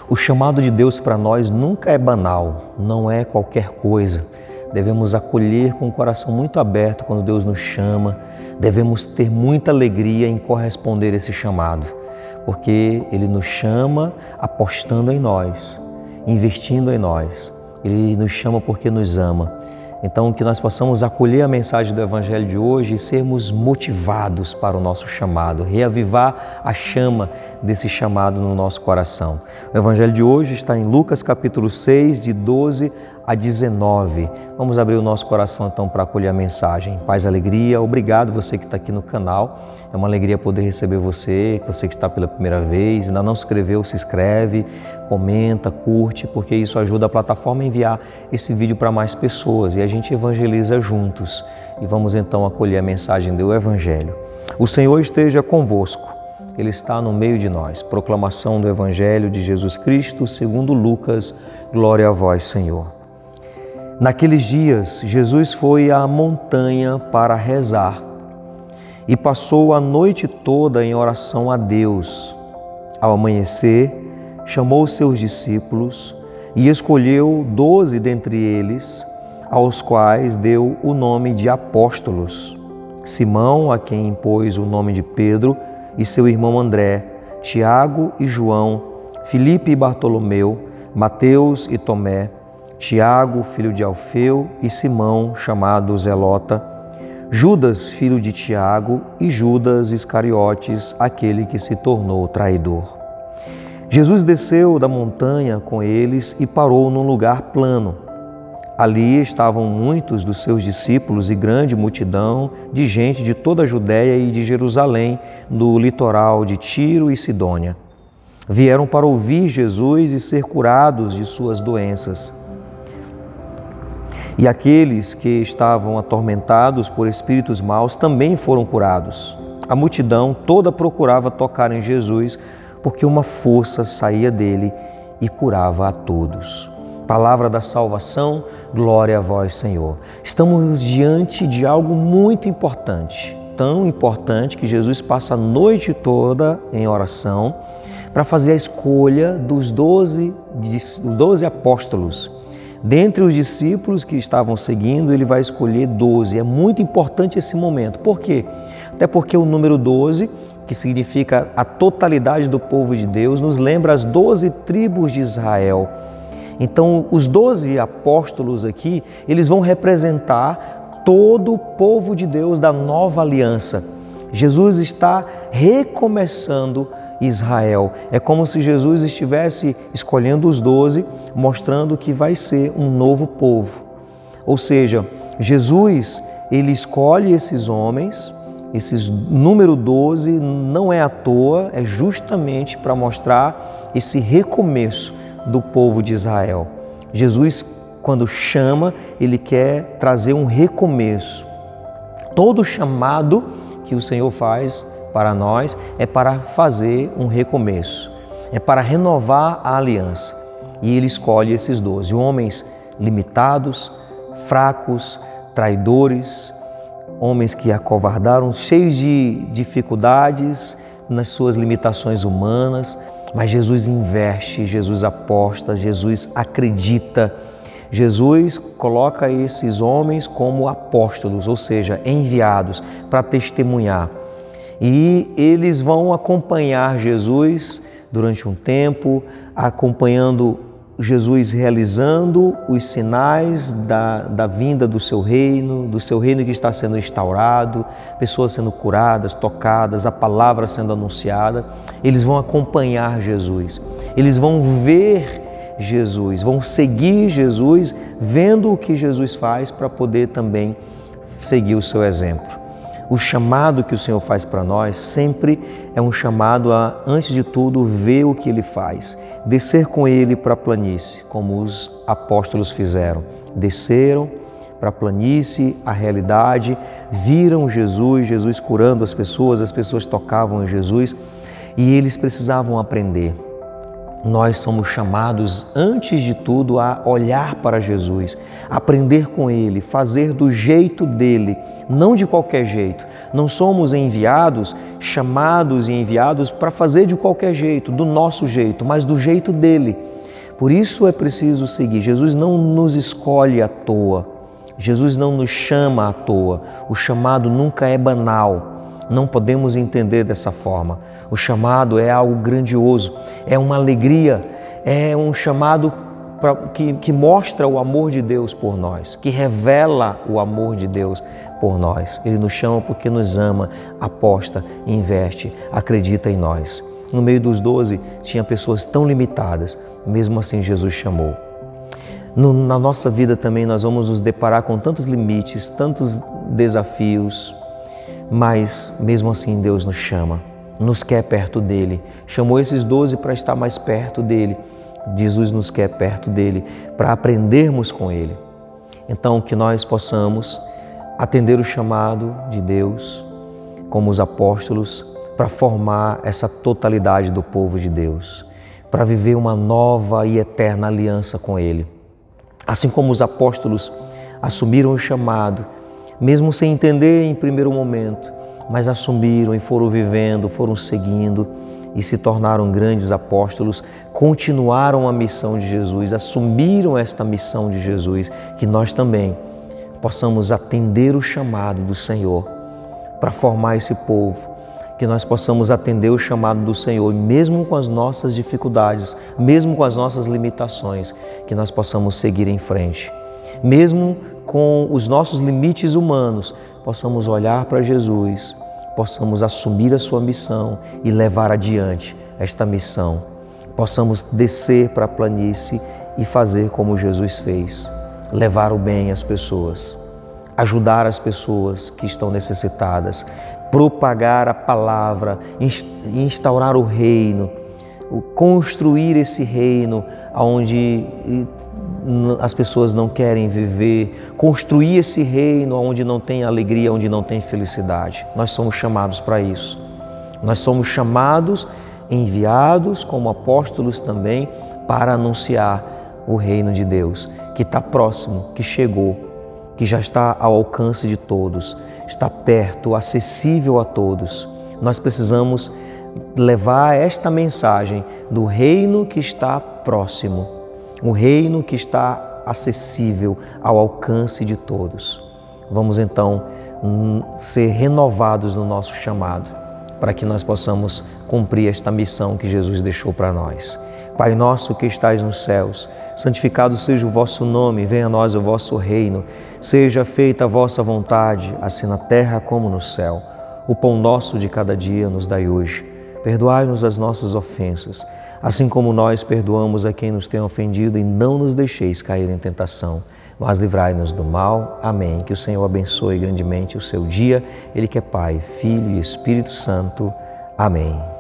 O chamado de Deus para nós nunca é banal, não é qualquer coisa. Devemos acolher com o coração muito aberto quando Deus nos chama. Devemos ter muita alegria em corresponder a esse chamado, porque Ele nos chama apostando em nós, investindo em nós. Ele nos chama porque nos ama. Então, que nós possamos acolher a mensagem do Evangelho de hoje e sermos motivados para o nosso chamado, reavivar a chama desse chamado no nosso coração. O Evangelho de hoje está em Lucas capítulo 6, de 12 a 19. Vamos abrir o nosso coração então para acolher a mensagem. Paz e alegria, obrigado você que está aqui no canal. É uma alegria poder receber você que está pela primeira vez, ainda não se inscreveu, se inscreve, comenta, curte, porque isso ajuda a plataforma a enviar esse vídeo para mais pessoas e a gente evangeliza juntos. E vamos então acolher a mensagem do Evangelho. O Senhor esteja convosco, Ele está no meio de nós. Proclamação do Evangelho de Jesus Cristo segundo Lucas. Glória a vós, Senhor. Naqueles dias, Jesus foi à montanha para rezar e passou a noite toda em oração a Deus. Ao amanhecer, chamou seus discípulos e escolheu 12 dentre eles, aos quais deu o nome de apóstolos: Simão, a quem impôs o nome de Pedro, e seu irmão André, Tiago e João, Filipe e Bartolomeu, Mateus e Tomé, Tiago, filho de Alfeu, e Simão, chamado Zelota, Judas, filho de Tiago, e Judas Iscariotes, aquele que se tornou traidor. Jesus desceu da montanha com eles e parou num lugar plano. Ali estavam muitos dos seus discípulos e grande multidão de gente de toda a Judéia e de Jerusalém, no litoral de Tiro e Sidônia. Vieram para ouvir Jesus e ser curados de suas doenças. E aqueles que estavam atormentados por espíritos maus também foram curados. A multidão toda procurava tocar em Jesus, porque uma força saía dele e curava a todos. Palavra da salvação, glória a vós, Senhor. Estamos diante de algo muito importante, tão importante que Jesus passa a noite toda em oração para fazer a escolha dos 12 apóstolos. Dentre os discípulos que estavam seguindo, ele vai escolher 12. É muito importante esse momento. Por quê? Até porque o número 12, que significa a totalidade do povo de Deus, nos lembra as 12 tribos de Israel. Então, os 12 apóstolos aqui, eles vão representar todo o povo de Deus da nova aliança. Jesus está recomeçando Israel. É como se Jesus estivesse escolhendo os 12, mostrando que vai ser um novo povo. Ou seja, Jesus, ele escolhe esses homens, esses número 12, não é à toa, é justamente para mostrar esse recomeço do povo de Israel. Jesus, quando chama, ele quer trazer um recomeço. Todo chamado que o Senhor faz para nós é para fazer um recomeço, é para renovar a aliança. E ele escolhe esses 12, homens limitados, fracos, traidores, homens que acovardaram, cheios de dificuldades nas suas limitações humanas, mas Jesus investe, Jesus aposta, Jesus acredita. Jesus coloca esses homens como apóstolos, ou seja, enviados para testemunhar. E eles vão acompanhar Jesus durante um tempo, acompanhando Jesus realizando os sinais da vinda do seu reino que está sendo instaurado, pessoas sendo curadas, tocadas, a palavra sendo anunciada. Eles vão acompanhar Jesus, eles vão ver Jesus, vão seguir Jesus, vendo o que Jesus faz para poder também seguir o seu exemplo. O chamado que o Senhor faz para nós sempre é um chamado a, antes de tudo, ver o que Ele faz. Descer com Ele para a planície, como os apóstolos fizeram. Desceram para a planície, a realidade, viram Jesus curando as pessoas tocavam em Jesus e eles precisavam aprender. Nós somos chamados, antes de tudo, a olhar para Jesus, aprender com Ele, fazer do jeito dele, não de qualquer jeito. Não somos chamados e enviados para fazer de qualquer jeito, do nosso jeito, mas do jeito dele. Por isso é preciso seguir. Jesus não nos escolhe à toa. Jesus não nos chama à toa. O chamado nunca é banal. Não podemos entender dessa forma. O chamado é algo grandioso, é uma alegria, é um chamado que mostra o amor de Deus por nós, que revela o amor de Deus por nós. Ele nos chama porque nos ama, aposta, investe, acredita em nós. No meio dos 12 tinha pessoas tão limitadas, mesmo assim Jesus chamou. Na nossa vida também nós vamos nos deparar com tantos limites, tantos desafios, mas mesmo assim Deus nos chama, nos quer perto dele. Chamou esses 12 para estar mais perto dele. Jesus nos quer perto dele para aprendermos com ele. Então que nós possamos atender o chamado de Deus como os apóstolos para formar essa totalidade do povo de Deus, para viver uma nova e eterna aliança com ele. Assim como os apóstolos assumiram o chamado, mesmo sem entender em primeiro momento, mas assumiram e foram vivendo, foram seguindo e se tornaram grandes apóstolos, continuaram a missão de Jesus, assumiram esta missão de Jesus, que nós também possamos atender o chamado do Senhor para formar esse povo, que nós possamos atender o chamado do Senhor, mesmo com as nossas dificuldades, mesmo com as nossas limitações, que nós possamos seguir em frente, mesmo com os nossos limites humanos, possamos olhar para Jesus, possamos assumir a sua missão e levar adiante esta missão. Possamos descer para a planície e fazer como Jesus fez, levar o bem às pessoas, ajudar as pessoas que estão necessitadas, propagar a palavra, instaurar o reino, construir esse reino onde as pessoas não querem viver, construir esse reino onde não tem alegria, onde não tem felicidade. Nós somos chamados para isso. Nós somos chamados, enviados como apóstolos também, para anunciar o reino de Deus, que está próximo, que chegou, que já está ao alcance de todos, está perto, acessível a todos. Nós precisamos levar esta mensagem do reino que está próximo, um reino que está acessível ao alcance de todos. Vamos então ser renovados no nosso chamado, para que nós possamos cumprir esta missão que Jesus deixou para nós. Pai nosso que estais nos céus, santificado seja o vosso nome, venha a nós o vosso reino, seja feita a vossa vontade, assim na terra como no céu. O pão nosso de cada dia nos dai hoje. Perdoai-nos as nossas ofensas, assim como nós perdoamos a quem nos tem ofendido, e não nos deixeis cair em tentação, mas livrai-nos do mal. Amém. Que o Senhor abençoe grandemente o seu dia, Ele que é Pai, Filho e Espírito Santo. Amém.